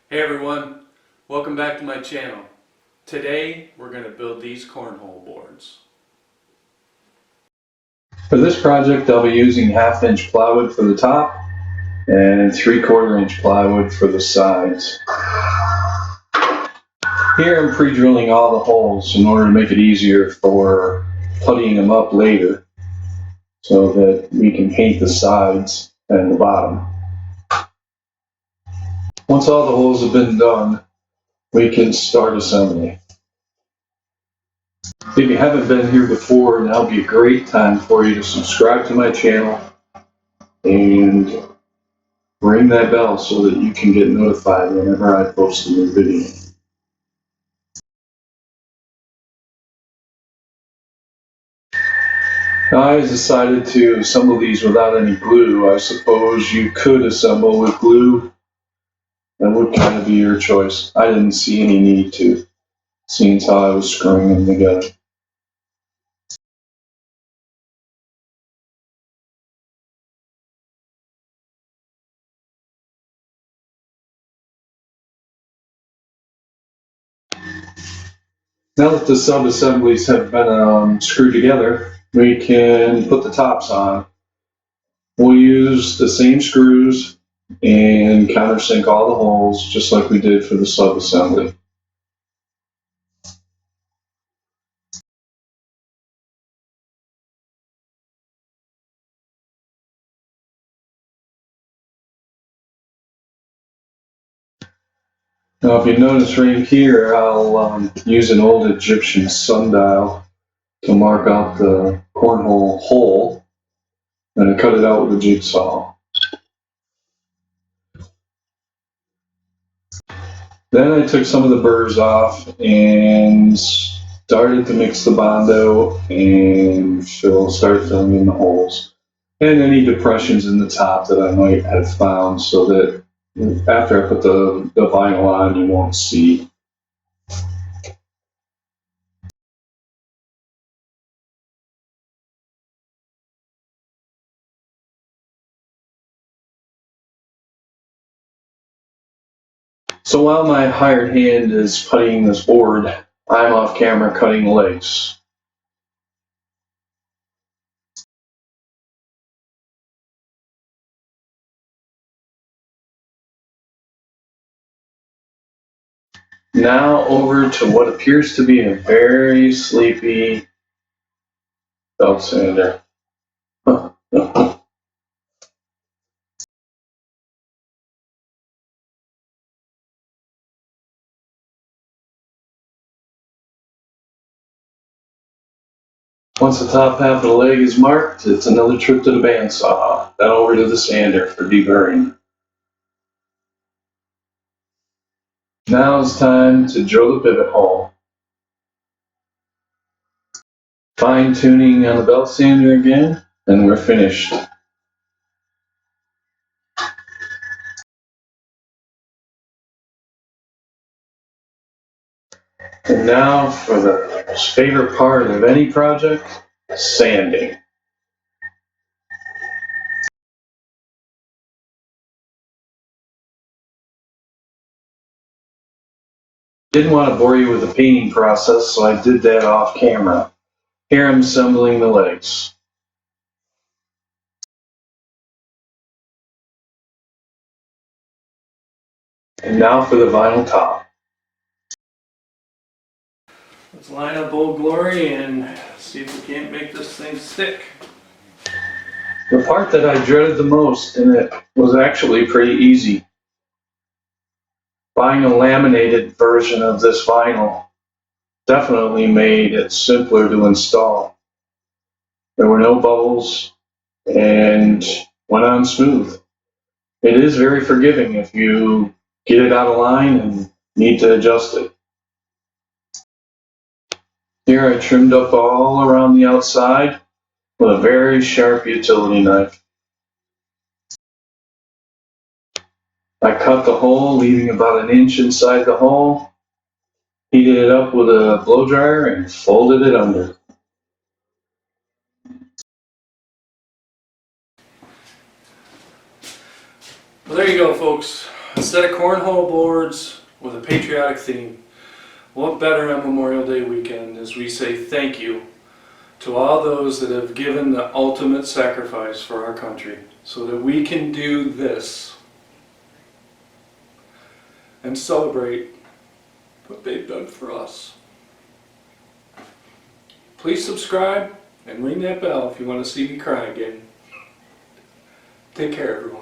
Hey everyone, welcome back to my channel. Today we're going to build these cornhole boards. For this project I'll be using 1/2 inch plywood for the top and 3/4 inch plywood for the sides. Here I'm pre-drilling all the holes in order to make it easier for puttying them up later so that we can paint the sides and the bottom. Once all the holes have been done, we can start assembly. If you haven't been here before, now would be a great time for you to subscribe to my channel and ring that bell so that you can get notified whenever I post a new video. I decided to assemble these without any glue. I suppose you could assemble with glue. That would kind of be your choice. I didn't see any need to, seeing as how I was screwing them together. Now that the sub-assemblies have been screwed together, we can put the tops on. We'll use the same screws and countersink all the holes just like we did for the sub-assembly. Now if you notice right here, I'll use an old Egyptian sundial to mark out the cornhole hole, and I cut it out with a jigsaw. Then I took some of the burrs off and started to mix the Bondo and started filling in the holes and any depressions in the top that I might have found, so that after I put the vinyl on you won't see. So while my hired hand is puttying this board, I'm off camera cutting legs. Now over to what appears to be a very sleepy belt sander. Once the top half of the leg is marked, it's another trip to the bandsaw, then over to the sander for deburring. Now it's time to drill the pivot hole. Fine tuning on the belt sander again, and we're finished. And now for the most favorite part of any project, sanding. Didn't want to bore you with the painting process, so I did that off camera. Here I'm assembling the legs. And now for the vinyl top. Let's line up Old Glory and see if we can't make this thing stick. The part that I dreaded the most, and it was actually pretty easy. Buying a laminated version of this vinyl definitely made it simpler to install. There were no bubbles and went on smooth. It is very forgiving if you get it out of line and need to adjust it. Here I trimmed up all around the outside with a very sharp utility knife. I cut the hole, leaving about 1 inch inside the hole, heated it up with a blow dryer, and folded it under. Well, there you go, folks. set of cornhole boards with a patriotic theme. What better on Memorial Day weekend as we say thank you to all those that have given the ultimate sacrifice for our country so that we can do this and celebrate what they've done for us. Please subscribe and ring that bell if you want to see me cry again. Take care, everyone.